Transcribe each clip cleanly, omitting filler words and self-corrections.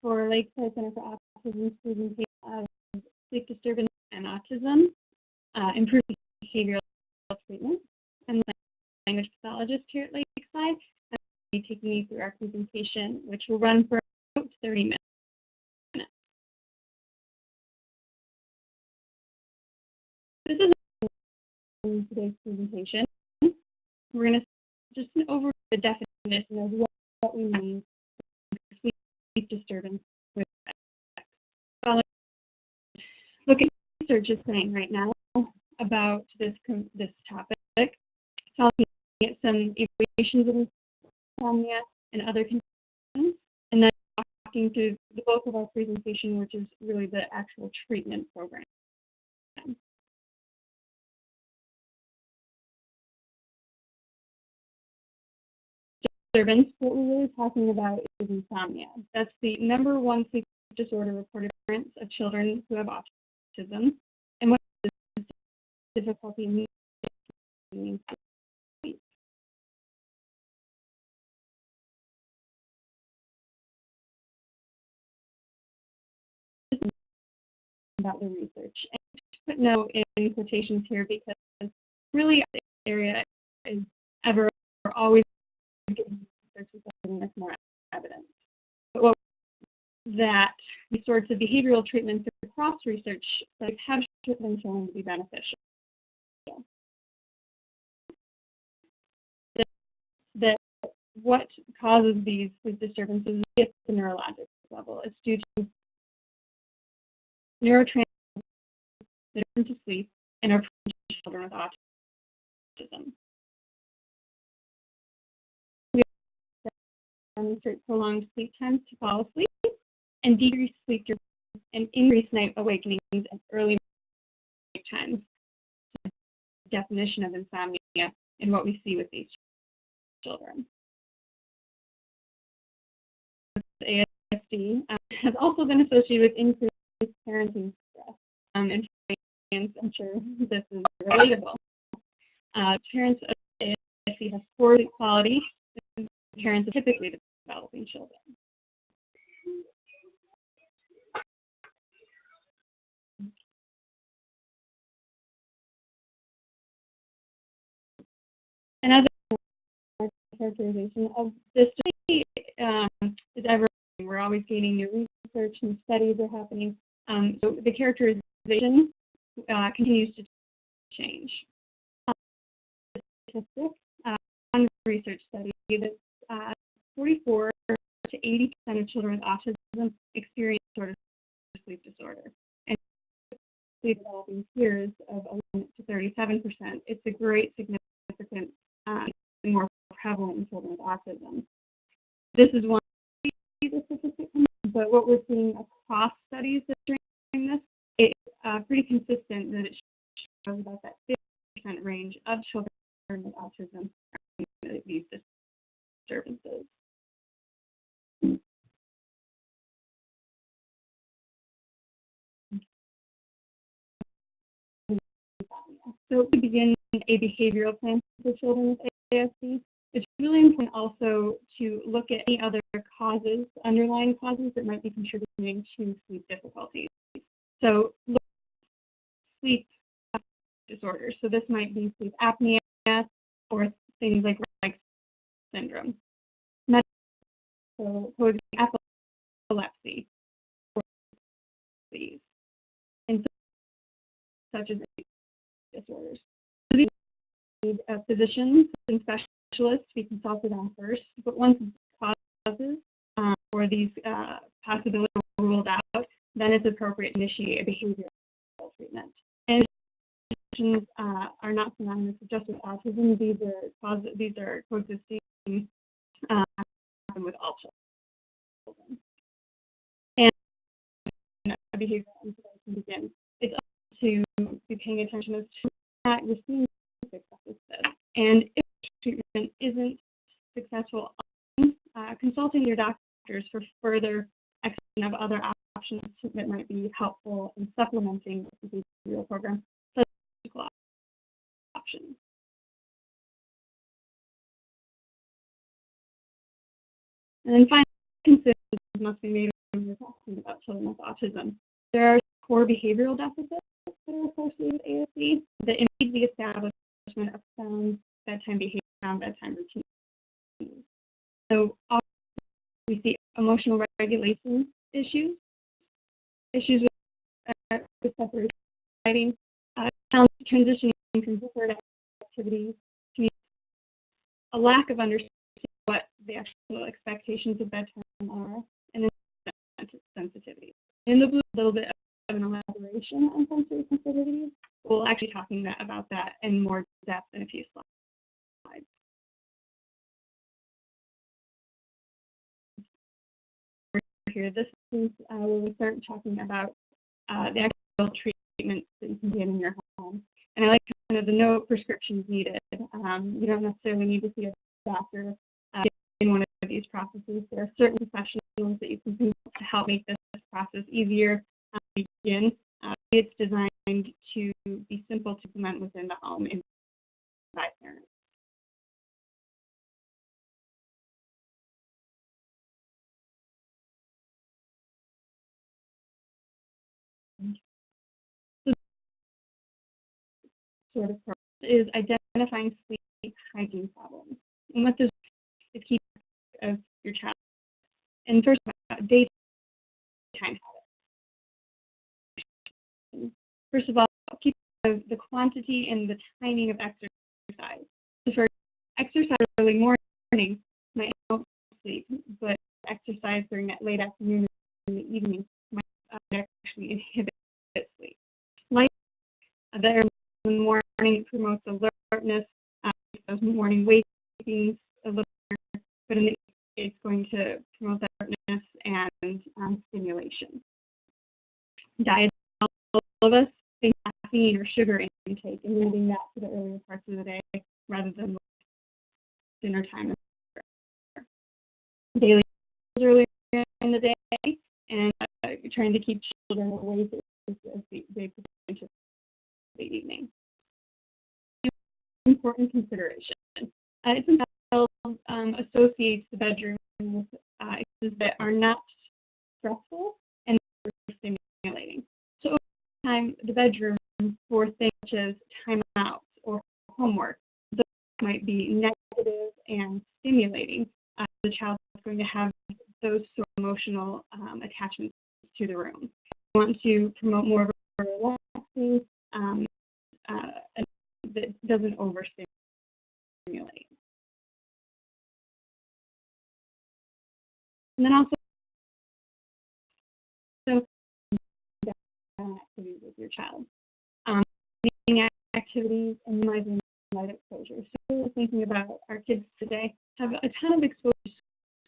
for Lakeside Center for Autism's presentation of sleep disturbance and autism, improved behavioral treatment. And the language pathologist here at Lakeside, I'm going to be taking you through our presentation, which will run for about 30 minutes. This is today's presentation. We're going to just over the definition of what we mean by sleep disturbance with sex. Look at research is saying right now about this topic, talking at some evaluations of insomnia and other conditions, and then talking through the bulk of our presentation, which is really the actual treatment program. Disturbance, what we're really talking about is insomnia. That's the #1 sleep disorder reported occurrence of children who have autism, and what is difficulty in sleep. About the research, and put no in quotations here because really the area is ever or always getting research giving us more evidence. But what that these sorts of behavioral treatments across research studies have been shown to be beneficial. That what causes these sleep disturbances at the neurologic level is due to neurotransmitters that are to sleep and are present in children with autism. We demonstrate prolonged sleep times to fall asleep and decreased sleep and increased night awakenings and early night times. Definition of insomnia and what we see with these children. ASD has also been associated with increased parenting stress. And I'm sure this is relatable. Parents of ASD have poor sleep quality. Parents are typically developing children. And as a characterization of this study is ever, we're always gaining new research and studies are happening. So the characterization continues to change. One research study that 44 to 80% of children with autism experience sort of sleep disorder. And sleep developing peers of 11 to 37%. It's a great significant and more prevalent in children with autism. This is one of the statistics, but what we're seeing across studies that during this, it's pretty consistent that it shows about that 50% range of children with autism are these disturbances. So to begin a behavioral plan for children with ASD, it's really important also to look at any other causes, underlying causes that might be contributing to sleep difficulties. So look at sleep disorders. So this might be sleep apnea or things like syndrome. So epilepsy or disease, and such as disorders. So these need physicians and specialists to be consulted on first, but once causes or these possibilities are ruled out, then it's appropriate to initiate a behavioral treatment. And conditions are not synonymous just with autism. These are coexisting with all children. And a behavioral intervention begins. It's up to be paying attention as to that you're seeing success with this. And if treatment isn't successful, consulting your doctors for further exploration of other options that might be helpful in supplementing the behavioral program, such as medical options. And then finally, considerations must be made of we're talking about children with autism. There are core behavioral deficits that are associated with ASD that impede the establishment of sound bedtime behavior, sound bedtime routine. So often we see emotional regulation issues with separation, transitioning from preferred activities, a lack of understanding what the actual expectations of bedtime are, and then sensitivity. In the blue, a little bit of an elaboration on sensory sensitivities. We'll actually be talking about that in more depth in a few slides. Here, this is where we start talking about the actual treatments that you can get in your home. And I like kind of the no prescriptions needed. You don't necessarily need to see a doctor in one of these processes. There are certain professionals that you can consult to help make this process easier to begin. It's designed to be simple to implement within the home and by parents. So sort of is identifying sleep hygiene problems. And what this is keep of your child. And first about daytime habits. First of all, keep the quantity and the timing of exercise. So for exercise early morning might help sleep, but exercise during that late afternoon and the evening might actually inhibit sleep. Light there in the morning promotes alertness, those morning wakings a little more, but in the it's going to promote alertness and stimulation. Diet, all of us think caffeine or sugar intake and moving that to the earlier parts of the day rather than dinner time. Daily earlier in the day and trying to keep children away as they progress into the evening. Important consideration. It's associates the bedroom with activities that are not stressful and stimulating. So over time, the bedroom for things such as timeouts or homework, those might be negative and stimulating. The child is going to have those sort of emotional attachments to the room. We want to promote more of a relaxing that doesn't overstimulate. And then also, activities with your child. Activities and minimizing light exposure. So we're thinking about our kids today have a ton of exposure to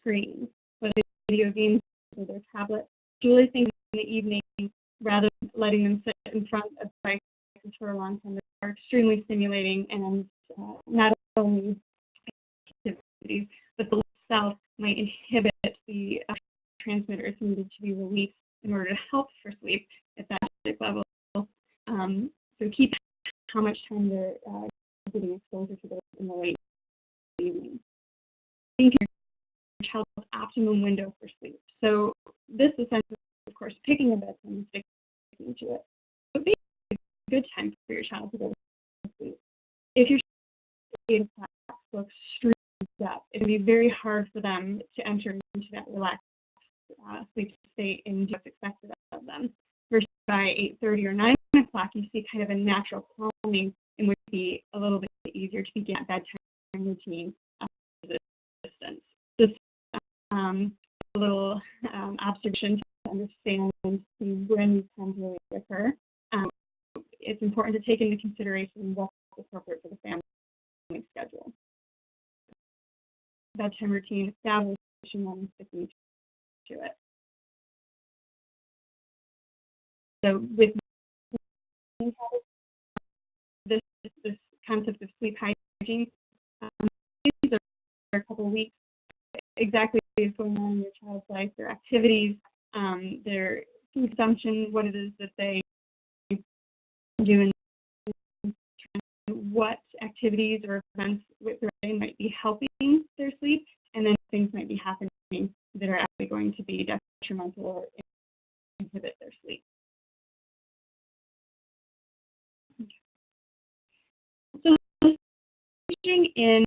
screens, whether it's video games or their tablet. Really thinking in the evening, rather than letting them sit in front of devices for a long time, are extremely stimulating and not only activities, but the itself might inhibit the transmitters needed to be released in order to help for sleep at that level. So keep how much time they're getting exposure to those in the late evening. Think your child's optimum window for sleep. So this essentially, of course, picking a bedtime and sticking to it. But be a good time for your child to go to sleep. If your child looks extremely up, it can be very hard for them to enter into that relaxed sleep state and what's expected of them. Versus by 8:30 or 9 o'clock, you see kind of a natural calming and would be a little bit easier to begin that bedtime routine distance. Just a little observation to understand and see when these times really occur. It's important to take into consideration what's appropriate for the family schedule. Bedtime routine, establishing and sticking to it. So with this concept of sleep hygiene, these are a couple of weeks. Exactly what is going on in your child's life, their activities, their consumption, what it is that they do, and what activities or events with their brain might be helping their sleep, and then things might be happening that are actually going to be detrimental or inhibit their sleep. So, engaging in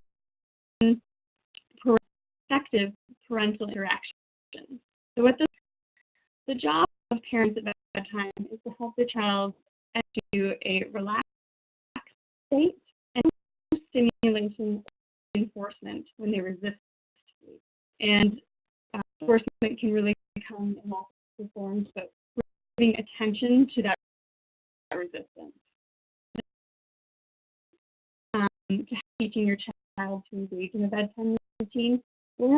effective parental interaction. So, what the job of parents at bedtime is to help the child to a relaxed state and no stimulation or enforcement when they resist sleep. And enforcement can really come in multiple forms, but giving attention to that resistance. To teaching your child to engage in a bedtime routine, or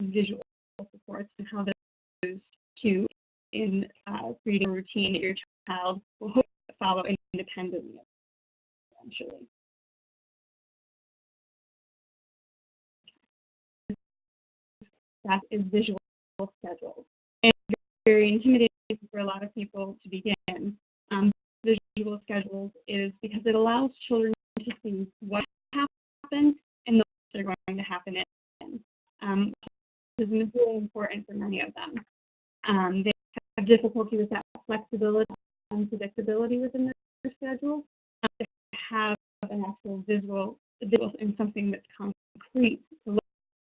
visual supports and how those used to in creating a routine that your child will hope to follow independently eventually. That is visual schedules. And very intimidating for a lot of people to begin. Visual schedules is because it allows children to see what happened and those are going to happen in. This is really important for many of them. They have difficulty with that flexibility and predictability within their schedule. To have an actual visual and something that's concrete to look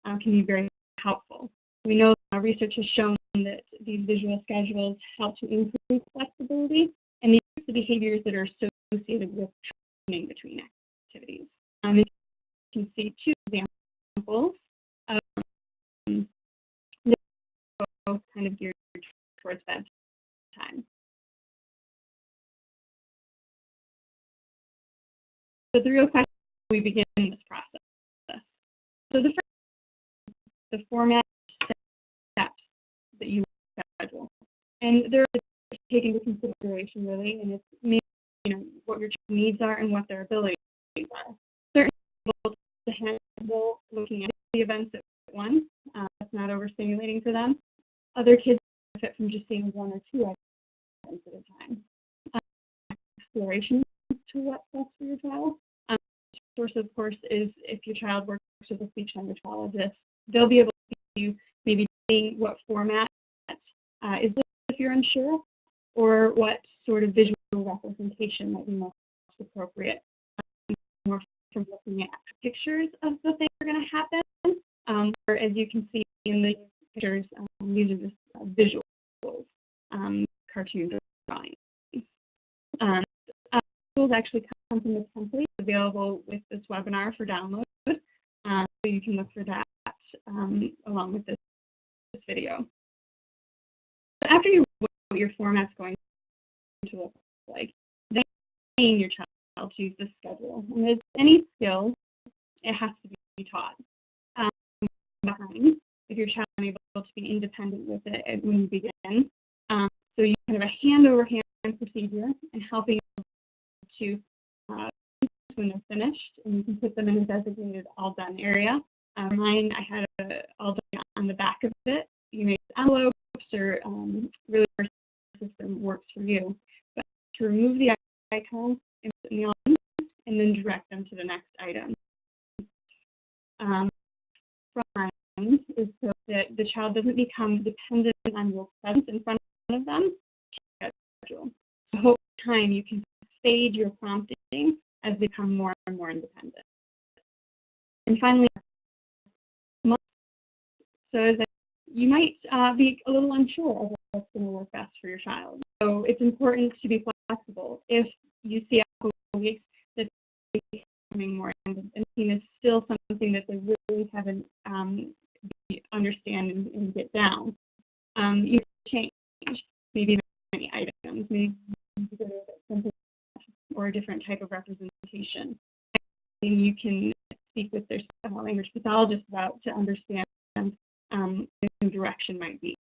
at can be very helpful. We know research has shown that these visual schedules help to increase flexibility and these are the behaviors that are associated with transitioning between activities. You can see two examples of both kind of geared towards bedtime. So the real question is, we begin this process. So the format steps that you schedule, and they're taken into consideration really, and it's maybe what your needs are and what their abilities are. Certain people to handle looking at the events at once. That's not overstimulating for them. Other kids benefit from just seeing one or two items at a time. Exploration to what's best for your child. Source, of course, is if your child works with a speech language pathologist, they'll be able to maybe see what format is this if you're unsure, or what sort of visual representation might be most appropriate. More from looking at pictures of the things that are going to happen, or as you can see in the pictures, these are just visuals, cartoon drawings. Tools actually come from the template available with this webinar for download, so you can look for that along with this video. So after you know what your format's going to look like, then train your child to use this schedule. And as any skill, it has to be taught. Behind, if your child is able to be independent with it when you begin, so you kind of a hand-over-hand procedure and helping to when they're finished, and you can put them in a designated all done area. Mine, I had a all done on the back of it. You may use envelopes or really your system works for you. But to remove the icon and put in the all done, and then direct them to the next item. From is so that the child doesn't become dependent on your presence in front of them. So over time, you can fade your prompting as they become more and more independent. And finally, so that you might be a little unsure of what's going to work best for your child. So it's important to be flexible. If you see after a week that they're becoming more independent is still something that they really haven't understand and get down, you can change maybe many items, maybe something or a different type of representation. And you can speak with their language pathologist about to understand the new direction might be.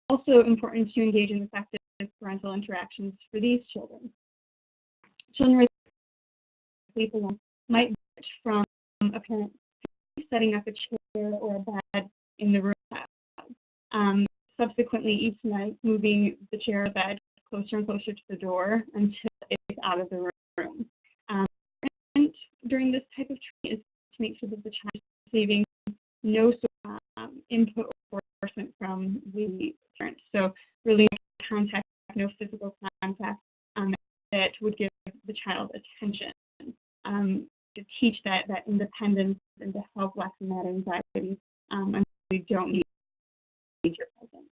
Also important to engage in effective parental interactions for these children. Children with sleep alone might switch from a parent setting up a chair or a bed in the room. Subsequently, each night, moving the chair or bed closer and closer to the door until it's out of the room. And during this type of treatment is to make sure that the child is receiving no sort of input or enforcement from the parents. So really no contact, no physical contact that would give the child attention, to teach that independence and to help lessen that anxiety. And we don't need your presence.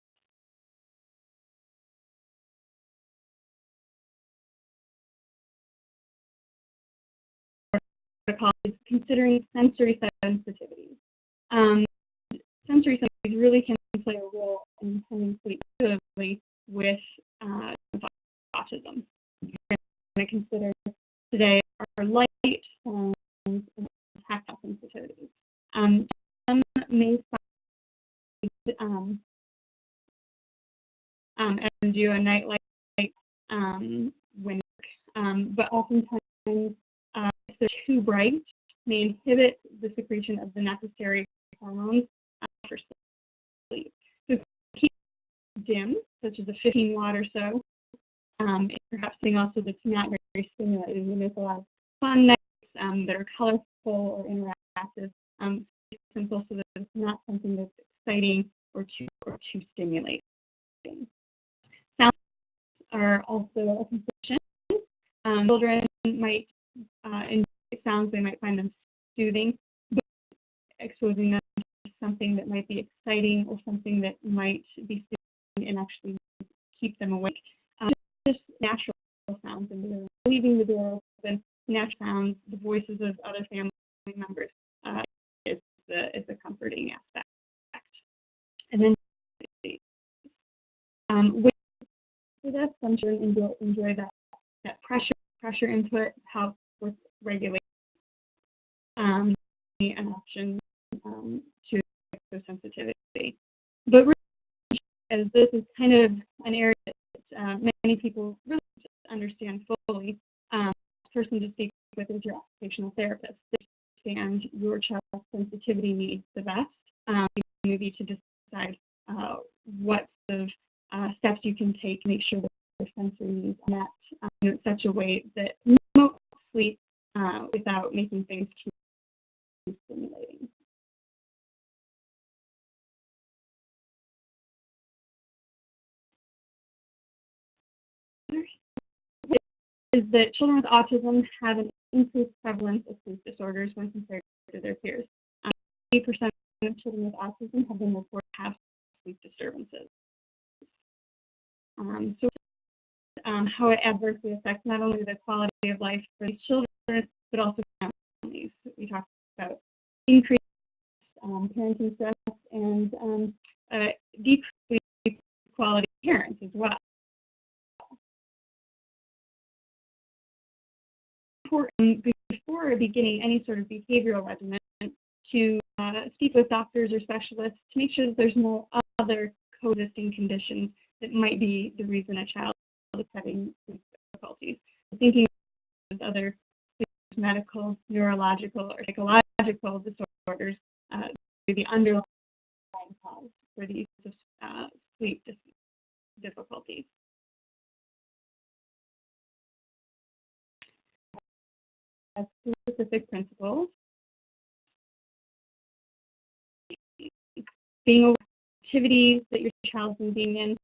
Protocol is considering sensory sensitivities. Sensory sensitivities really can play a role in handling sleep positively with autism. We're going to consider today our light, sound, and tactile sensitivities. Some may find and do a night light when, but oftentimes if they're too bright, may inhibit the secretion of the necessary hormones for sleep. So keep it dim, such as a 15 watt or so. Perhaps something also that's not very stimulating. We make a lot of fun nights that are colorful or interactive. Simple, so that it's not something that's exciting or too stimulating. Sounds are also a consideration. Children might enjoy sounds; they might find them soothing, but exposing them to something that might be exciting or something that might be soothing and actually keep them awake. Just natural sounds in the room, leaving the door open, natural sounds, the voices of other family members is the comforting aspect. And then with us, some children enjoy that pressure input helps with regulation, an option to sensitivity. But really, as this is kind of an area that many people really understand fully, the person to speak with is your occupational therapist. They understand your child's sensitivity needs the best, maybe to decide what sort of steps you can take to make sure that their sensory needs are met in such a way that promotes sleep without making things too stimulating. Is that children with autism have an increased prevalence of sleep disorders when compared to their peers. 80% of children with autism have been reported to have sleep disturbances. How it adversely affects not only the quality of life for these children, but also families. We talked about increased parenting stress and decreased quality of parents as well. Before beginning any sort of behavioral regimen, to speak with doctors or specialists to make sure that there's no other coexisting conditions that might be the reason a child is having sleep difficulties. Thinking of other medical, neurological, or psychological disorders, the underlying cause for these sleep difficulties. Specific principles. Being aware of activities that your child's engaging in,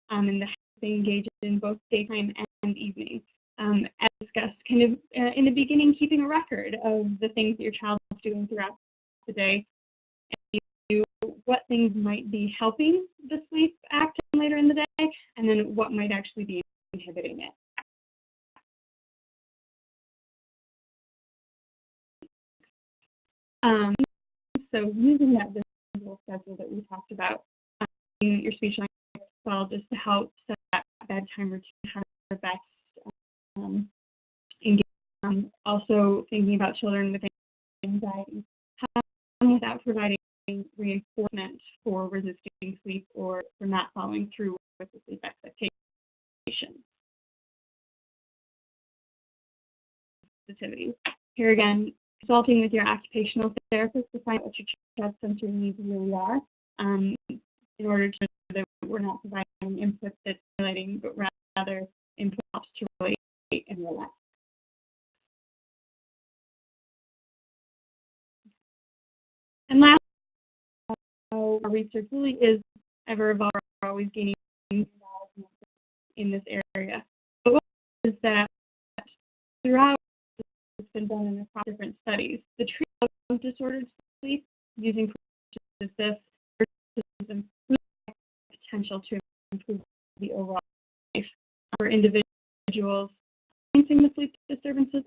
and they engage in both daytime and evening. As discussed, kind of in the beginning, keeping a record of the things that your child's doing throughout the day, and what things might be helping the sleep act later in the day, and then what might actually be inhibiting it. So using that visual schedule that we talked about, your speech language as well, just to help set that bedtime routine, how to best engage. Also thinking about children with anxiety, without providing reinforcement for resisting sleep or for not following through with the sleep expectations. Sensitivities. Here again, consulting with your occupational therapist to find out what your child's sensory needs really are, in order to ensure that we're not providing input that's stimulating, but rather input helps to relate and relax. And last, our research really is ever evolving, always gaining in this area. But what is that throughout, it's been done in across different studies. The treatment of disordered sleep using this potential to improve the overall life for individuals experiencing the sleep disturbances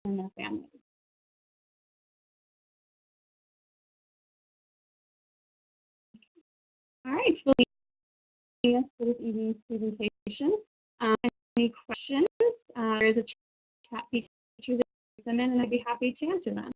and their families. All right, so that's for this evening's presentation. Any questions? There is a chat feature that you can send in, and I'd be happy to answer them.